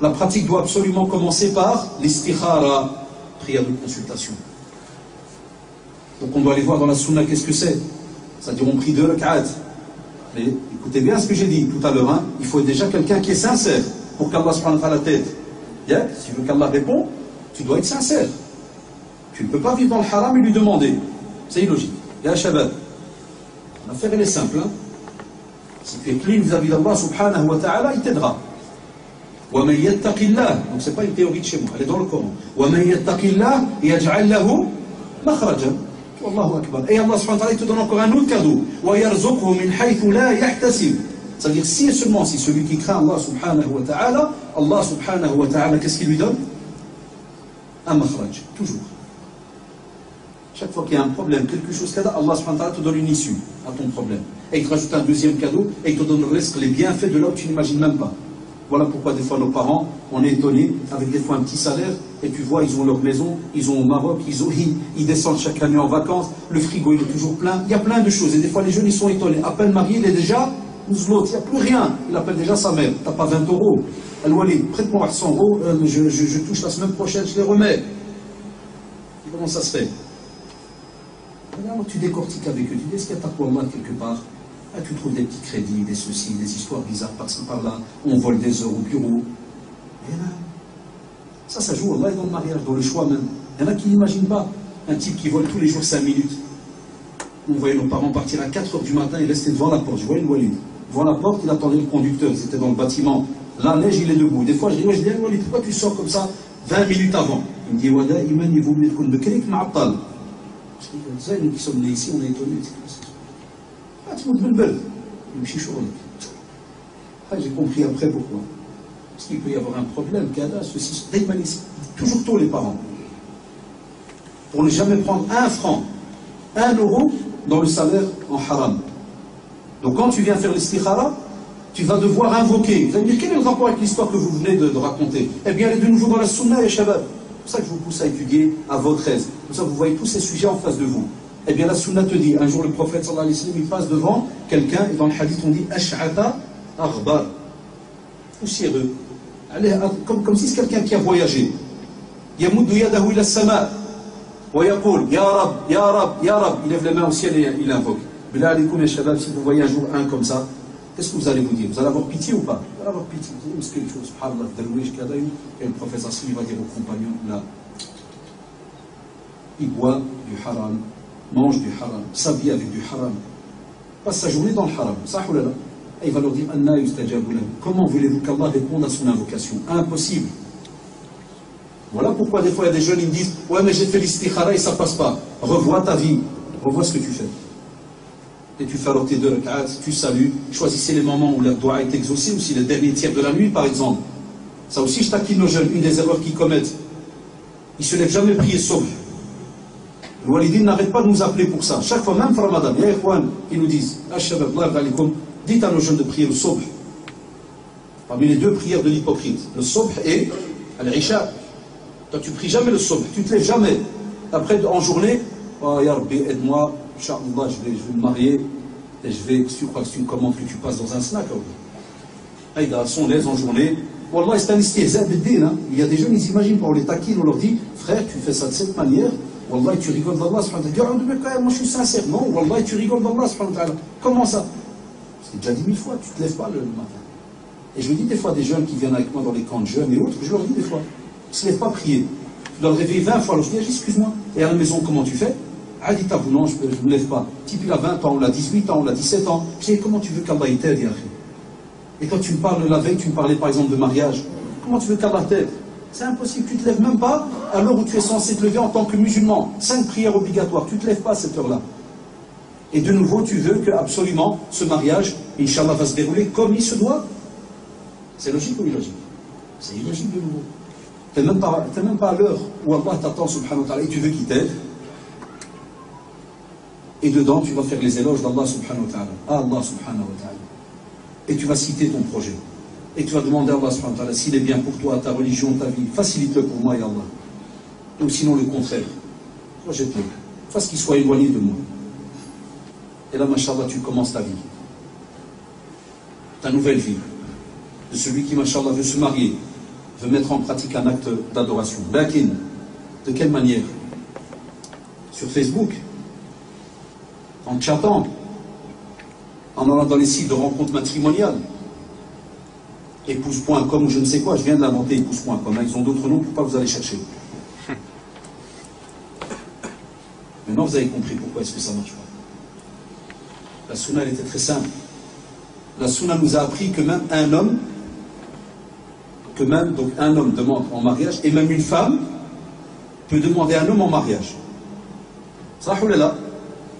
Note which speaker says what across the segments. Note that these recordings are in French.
Speaker 1: La pratique doit absolument commencer par l'istikhara, prière de consultation. Donc on doit aller voir dans la sunna qu'est-ce que c'est. C'est-à-dire on prie 2 rak'at. Mais écoutez bien ce que j'ai dit tout à l'heure, hein. Il faut déjà quelqu'un qui est sincère pour qu'Allah subhanahu wa ta'ala t'aide. Si tu veux qu'Allah réponde, tu dois être sincère. Tu ne peux pas vivre dans le haram et lui demander. C'est illogique. Ya Shabbat, l'affaire elle est simple. Hein. Si tu es clean vis-à-vis d'Allah subhanahu wa ta'ala, il t'aidera. وَمَنْ يَتَّقِ اللَّهِ. Donc c'est pas une théorie de chez moi, elle est dans le Coran. وَمَنْ يَتَّقِ اللَّهِ يَجْعَلْ لَهُ مَخْرَجًا. Allahu Akbar. Et Allah subhanahu wa ta'ala te donne encore un autre cadeau. وَيَرْزُقْهُ مِنْ حَيْثُ لَا يَحْتَسِبُ. C'est-à-dire si et seulement si celui qui craint Allah subhanahu wa ta'ala, Allah subhanahu wa ta'ala, qu'est-ce qu'il lui donne? Un makhraj, toujours. Chaque fois qu'il y a un problème, quelque chose qu'Allah, Allah subhanahu wa ta'ala te donne une issue à ton problème. Et il te rajoute un deuxième cadeau, et il te donne le reste, les bienfaits de là où tu n'imagines même pas. Voilà pourquoi des fois nos parents, on est étonnés, avec des fois un petit salaire, et tu vois, ils ont leur maison, ils ont au Maroc, ils descendent chaque année en vacances, le frigo il est toujours plein, il y a plein de choses, et des fois les jeunes ils sont étonnés. À peine marié, il est déjà, l'autre, il n'y a plus rien, il appelle déjà sa mère, t'as pas 20 €. Al-Walid, prête-moi 100 €, je touche la semaine prochaine, je les remets. Et comment ça se fait? Alors tu décortiques avec eux, tu dis, est-ce qu'il y a ta pour moi quelque part? Ah, tu trouves des petits crédits, des ceci, des histoires bizarres par-ci par-là, on vole des heures au bureau. Et là, ça joue Allah dans le mariage, dans le choix même. Il y en a qui n'imaginent pas. Un type qui vole tous les jours 5 minutes. On voyait nos parents partir à 4 h du matin, ils restaient devant la porte. Je voyais le Walid. Devant la porte, il attendait le conducteur, ils étaient dans le bâtiment. La neige, il est debout. Des fois, je dis, ouais, Walid, pourquoi tu sors comme ça 20 minutes avant? Il me dit, Wada, Iman, il vaut mieux qu'on ne crée que Ma'attal. Je dis, nous qui sommes nés ici, on est étonnés. Ah, tu me belle. Il me chichonne. J'ai compris après pourquoi. Parce qu'il peut y avoir un problème, ceci, toujours tôt les parents. Pour ne jamais prendre 1 franc, 1 € dans le salaire en haram. Donc quand tu viens faire l'istikhara, tu vas devoir invoquer. Vous allez me dire, quel est le rapport avec l'histoire que vous venez de raconter? Eh bien, elle est de nouveau dans la sunna et shabab. C'est pour ça que je vous pousse à étudier à votre aise. Comme ça, vous voyez tous ces sujets en face de vous. Eh bien, la sunna te dit, un jour le prophète sallallahu alayhi wa sallam, il passe devant quelqu'un, et dans le hadith on dit Ash'ata aghbar, poussiéreux, comme si c'est quelqu'un qui a voyagé. Yamuddu yadahu ila as-sama' wa yaqul Ya Rab, Ya Rab, Ya Rab. Il lève les mains au ciel et il invoque. Billah alaykoum ya shabab, si vous voyez un jour un comme ça, qu'est-ce que vous allez vous dire? Vous allez avoir pitié ou pas? Vous allez avoir pitié. Vous allez dire, quelque chose, subhanallah, darwish, kadaïm. Et le prophète sallallahu alayhi wa sallam va dire aux compagnons, là, il boit du haram, mange du haram, s'habille avec du haram, passe sa journée dans le haram, et il va leur dire comment voulez-vous qu'Allah réponde à son invocation? Impossible. Voilà pourquoi des fois il y a des jeunes qui me disent ouais mais j'ai fait l'istikhara et ça passe pas. Revois ta vie, revois ce que tu fais. Et tu fais alors tes 2 rak'at, tu salues, choisissez les moments où la doua est exaucée, aussi les derniers tiers de la nuit par exemple. Ça aussi je taquine nos jeunes, une des erreurs qu'ils commettent. Ils ne se lèvent jamais prier sobh. Le Walidine n'arrête pas de nous appeler pour ça. Chaque fois, même Ramadan, il y a Ikhwan qui nous disent dites à nos jeunes de prier le sobh. Parmi les 2 prières de l'hypocrite, le sobh et l'isha. Toi, tu pries jamais le sobh, tu ne te lèves jamais. Après, en journée, oh, Ya Rabbi, aide-moi, Inch'Allah, je vais me marier et je vais. Tu crois que c'est une commande que tu passes dans un snack? Aïda, son aise en journée. Wallah, c'est un istihza bid-din. Il y a des jeunes, ils s'imaginent pas, on les taquine, on leur dit frère, tu fais ça de cette manière. Wallah, tu rigoles d'Allah subhanahu wa ta'ala. Moi je suis sincère. Non, Wallah, tu rigoles d'Allah subhanahu wa ta'ala. Comment ça? C'est déjà dit 1000 fois, tu ne te lèves pas le matin. Et je me dis des fois des jeunes qui viennent avec moi dans les camps de jeunes et autres, je leur dis des fois, ils ne se lèvent pas prier. Tu dois le réveiller 20 fois, alors je dis, excuse-moi. Et à la maison, comment tu fais? Ah, dit à vous, non, je ne me lève pas. Type, il a 20 ans, on a 18 ans, on a 17 ans. Je dis, comment tu veux qu'Allah t'aide? Et quand tu me parles la veille, tu me parlais par exemple de mariage. Comment tu veux qu'Allah t'aide? C'est impossible, tu ne te lèves même pas à l'heure où tu es censé te lever en tant que musulman. 5 prières obligatoires, tu ne te lèves pas à cette heure-là. Et de nouveau, tu veux que absolument ce mariage, Inch'Allah, va se dérouler comme il se doit. C'est logique ou illogique? C'est illogique de nouveau. Tu n'es même pas à l'heure où Allah t'attend, subhanahu wa ta'ala, et tu veux qu'il t'aide. Et dedans, tu vas faire les éloges d'Allah, subhanahu wa ta'ala. Allah, subhanahu wa ta'ala. Et tu vas citer ton projet. Et tu vas demander à Allah subhanahu wa ta'ala s'il est bien pour toi, ta religion, ta vie. Facilite-le pour moi, ya Allah. Ou sinon le contraire. Rejette-le. Fasse qu'il soit éloigné de moi. Et là, mashallah, tu commences ta vie. Ta nouvelle vie. De celui qui, mashallah, veut se marier. veut mettre en pratique un acte d'adoration. Lakin, de quelle manière? Sur Facebook, en chattant, en allant dans les sites de rencontres matrimoniales, épouse.com ou je ne sais quoi, je viens de l'inventer, épouse.com, ils ont d'autres noms pour pas vous aller chercher. Maintenant vous avez compris pourquoi est-ce que ça ne marche pas. La sunna elle était très simple. La sunna nous a appris que même un homme, donc un homme demande en mariage, et même une femme peut demander un homme en mariage. Ça ou là.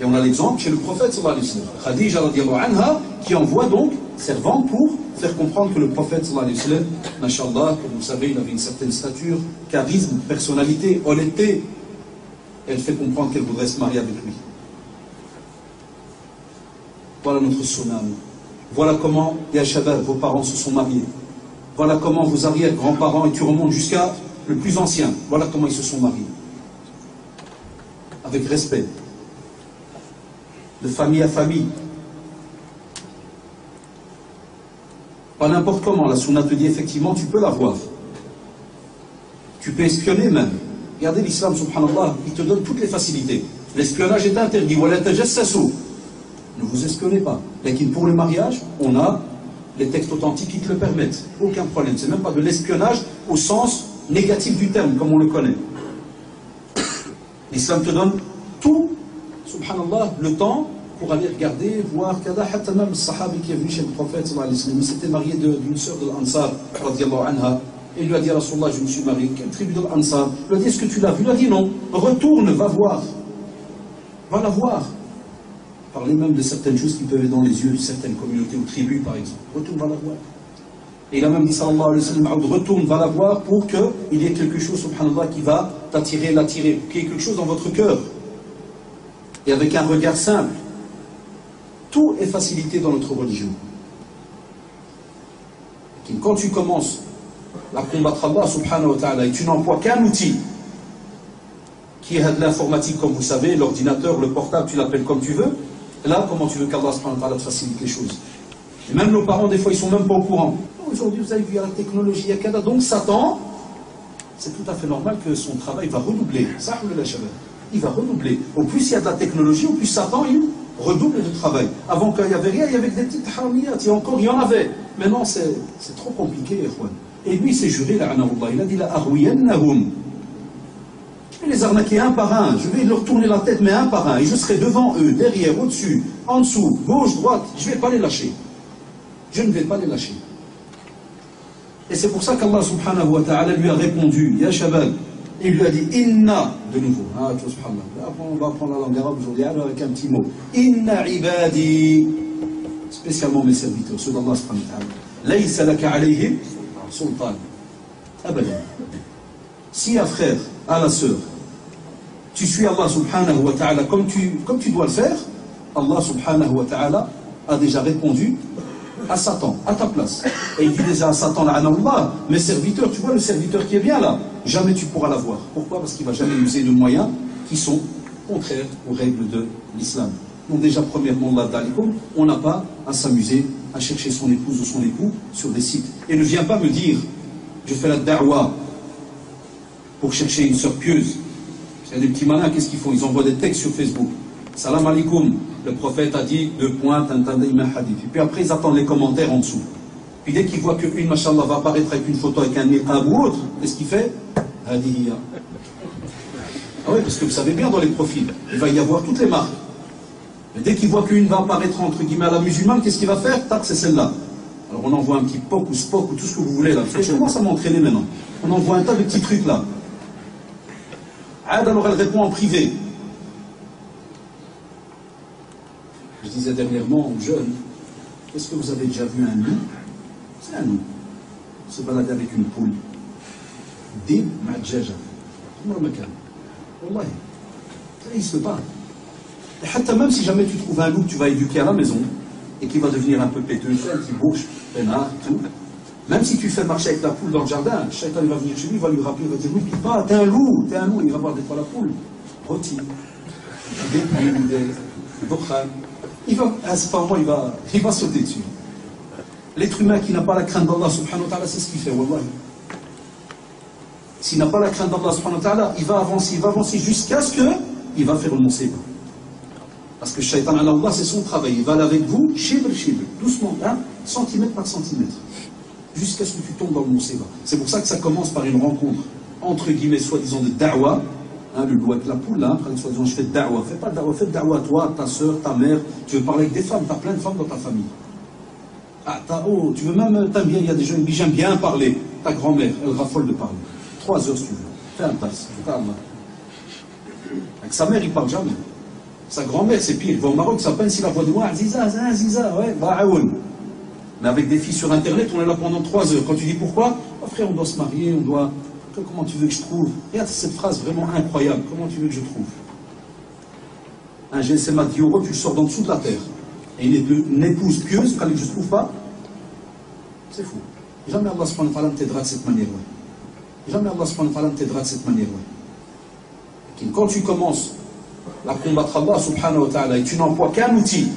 Speaker 1: Et on a l'exemple chez le prophète sallallahu alayhi wa sallam. Khadija radiallahu anha, qui envoie donc servante pour faire comprendre que le prophète sallallahu alayhi wa sallam, mashallah, comme vous savez, il avait une certaine stature, charisme, personnalité, honnêteté. Elle fait comprendre qu'elle voudrait se marier avec lui. Voilà notre sunna. Voilà comment, ya shabab, vos parents se sont mariés. Voilà comment vos arrière-grands-parents, et tu remontes jusqu'à le plus ancien, voilà comment ils se sont mariés. Avec respect. De famille à famille. Pas n'importe comment. La sunna te dit effectivement, tu peux l'avoir. Tu peux espionner même. Regardez l'islam, subhanallah, il te donne toutes les facilités. L'espionnage est interdit. Ne vous espionnez pas. Mais pour le mariage, on a les textes authentiques qui te le permettent. Aucun problème. C'est même pas de l'espionnage au sens négatif du terme, comme on le connaît. L'islam te donne tout, subhanallah, le temps pour aller regarder, voir. Hatta même le sahabi qui est venu chez le prophète, il s'était marié d'une sœur de l'Ansar, radiallahu anha. Et il lui a dit à Rasulullah, je me suis marié. Quelle tribu de l'Ansar? Il lui a dit, est-ce que tu l'as vu? Il a dit non. Retourne, va voir. Va la voir. Parler même de certaines choses qui peuvent être dans les yeux de certaines communautés ou tribus, par exemple. Retourne, va la voir. Et il a même dit, sallallahu alayhi wa sallam, retourne, va la voir pour qu'il y ait quelque chose, subhanallah, qui va t'attirer, l'attirer. Qu'il y ait quelque chose dans votre cœur. Et avec un regard simple. Tout est facilité dans notre religion. Et quand tu commences à combattre Allah, subhanahu wa ta'ala, et tu n'emploies qu'un outil, qui est de l'informatique, comme vous savez, l'ordinateur, le portable, tu l'appelles comme tu veux. Là, comment tu veux qu'Allah te facilite les choses? Et même nos parents, des fois, ils sont même pas au courant. Aujourd'hui, vous avez vu, il y a la technologie, il y a Kada. Donc Satan, c'est tout à fait normal que son travail va redoubler. Ça, il va redoubler. Au plus il y a de la technologie, au plus Satan, il redouble de travail. Avant qu'il n'y avait rien, il y avait des petites haramiyat. Et encore, il y en avait. Maintenant, c'est trop compliqué, Ikhwan. Et lui, il s'est juré, il a dit, la arwiyannahum. Je vais les arnaquer un par un, je vais leur tourner la tête, mais un par un, et je serai devant eux, derrière, au-dessus, en dessous, gauche, droite, je ne vais pas les lâcher. Je ne vais pas les lâcher. Et c'est pour ça qu'Allah subhanahu wa ta'ala lui a répondu, Ya Shabab, et il lui a dit, Inna, de nouveau, on va apprendre la langue arabe aujourd'hui avec un petit mot, Inna ibadi, spécialement mes serviteurs, ceux d'Allah subhanahu wa ta'ala, Laysa laka alayhim sultan, abadan. Si un frère, à la sœur, tu suis Allah subhanahu wa ta'ala comme tu dois le faire, Allah subhanahu wa ta'ala a déjà répondu à Satan, à ta place. Et il dit déjà à Satan, Allah, mes serviteurs, tu vois le serviteur qui est bien là, jamais tu pourras l'avoir. Pourquoi? Parce qu'il ne va jamais user de moyens qui sont contraires aux règles de l'islam. Donc déjà, premièrement, on n'a pas à s'amuser à chercher son épouse ou son époux sur des sites. Et ne viens pas me dire, je fais la da'wa pour chercher une sœur pieuse. Il y a des petits malins, qu'est-ce qu'ils font? Ils envoient des textes sur Facebook. Salam alaikum, le prophète a dit, deux points, tantandaïma hadith. Et puis après, ils attendent les commentaires en dessous. Puis dès qu'ils voient qu'une, machallah, va apparaître avec une photo avec un niqab ou autre, qu'est-ce qu'il fait? Hadihiya. Ah oui, parce que vous savez bien, dans les profils, il va y avoir toutes les marques. Mais dès qu'il voit qu'une va apparaître, entre guillemets, à la musulmane, qu'est-ce qu'il va faire? Tac, c'est celle-là. Alors on envoie un petit POC ou SPOC ou tout ce que vous voulez là. Je commence à m'entraîner maintenant. On envoie un tas de petits trucs là. Alors elle répond en privé. Je disais dernièrement aux jeunes, est-ce que vous avez déjà vu un loup? C'est un loup. Se balader avec une poule. Dib ma'adjaja. Wallahi. Il ne se fait pas. Et même si jamais tu trouves un loup que tu vas éduquer à la maison, et qui va devenir un peu péteux, qui bouge, peinard, tout. Même si tu fais marcher avec la poule dans le jardin, chacun va venir chez lui, il va lui rappeler, il va dire, oui, puis pas, t'es un loup, il va voir des fois la poule. Rôti, des plumes, des bokhan. Il va, à ce moment, il va sauter dessus. L'être humain qui n'a pas la crainte d'Allah subhanahu wa ta'ala, c'est ce qu'il fait, wallahi. s'il n'a pas la crainte d'Allah subhanahu wa ta'ala, il va avancer jusqu'à ce qu'il va faire le musiba. Parce que Shaitan Allah, c'est son travail. Il va aller avec vous, shibr, doucement, centimètre par centimètre, jusqu'à ce que tu tombes dans le musiba. C'est pour ça que ça commence par une rencontre, entre guillemets, soi-disant de da'wa, le loup avec la poule, là, soi-disant, je fais de da'wa. Fais pas de da'wa, fais de da'wa à toi, ta soeur, ta mère. Tu veux parler avec des femmes, tu as plein de femmes dans ta famille. Tu veux même, t'aimes bien, il y a des gens qui disent, j'aime bien parler. Ta grand-mère, elle raffole de parler. 3 heures si tu veux. Fais un tasse, avec sa mère, il parle jamais. Sa grand-mère, c'est pire. Il va au Maroc, ça peine si la voix de moi, Ziza, ouais, Ba'aoun. Mais avec des filles sur Internet, on est là pendant 3 heures. Quand tu dis pourquoi, oh, frère, on doit se marier, on doit. Comment tu veux que je trouve? Regarde cette phrase vraiment incroyable. Comment tu veux que je trouve? Un GSM à 10 €, tu le sors d'en dessous de la terre. Et une épouse pieuse, il fallait que je ne trouve pas. C'est fou. Jamais Allah subhanahu wa ta'ala t'aidera de cette manière-là. Jamais Allah subhanahu wa ta'ala t'aidera de cette manière-là. Quand tu commences à combattre Allah subhanahu wa ta'ala et tu n'emploies qu'un outil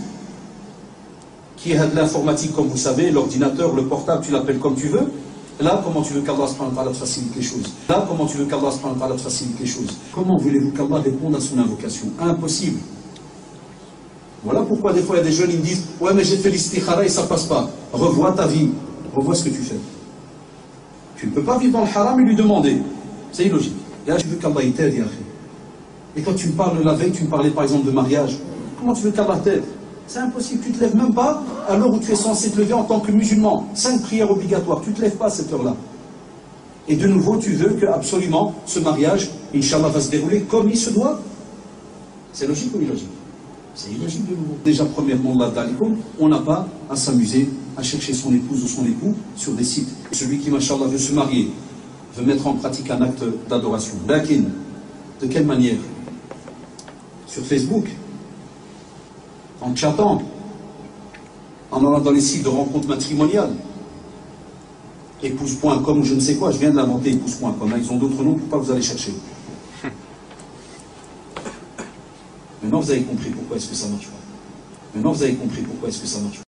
Speaker 1: qui est de l'informatique, comme vous savez, l'ordinateur, le portable, tu l'appelles comme tu veux. Là, comment tu veux qu'Allah subhanahu wa ta'ala te facilite les choses? Là, comment tu veux qu'Allah subhanahu wa ta'ala te facilite les choses? Comment voulez-vous qu'Allah réponde à son invocation? Impossible. Voilà pourquoi des fois il y a des jeunes qui me disent ouais mais j'ai fait l'istikhara et ça passe pas. Revois ta vie, revois ce que tu fais. Tu ne peux pas vivre dans le haram et lui demander. C'est illogique. Et là tu veux qu'Allah t'aide, et quand tu me parles la veille, tu me parlais par exemple de mariage. Comment tu veux qu'Allah t'aide? C'est impossible, tu ne te lèves même pas à l'heure où tu es censé te lever en tant que musulman. 5 prières obligatoires, tu ne te lèves pas à cette heure-là. Et de nouveau, tu veux que absolument ce mariage, Inch'Allah, va se dérouler comme il se doit. C'est logique ou illogique? C'est illogique de nouveau. Déjà, premièrement, on n'a pas à s'amuser à chercher son épouse ou son époux sur des sites. Celui qui, Inch'Allah, veut se marier, veut mettre en pratique un acte d'adoration. Lakin, de quelle manière? Sur Facebook, en chattant, en allant dans les sites de rencontres matrimoniales, épouse.com ou je ne sais quoi, je viens de l'inventer, épouse.com, ils ont d'autres noms pour pas vous aller chercher. Maintenant vous avez compris pourquoi est-ce que ça marche pas. Maintenant vous avez compris pourquoi est-ce que ça marche pas.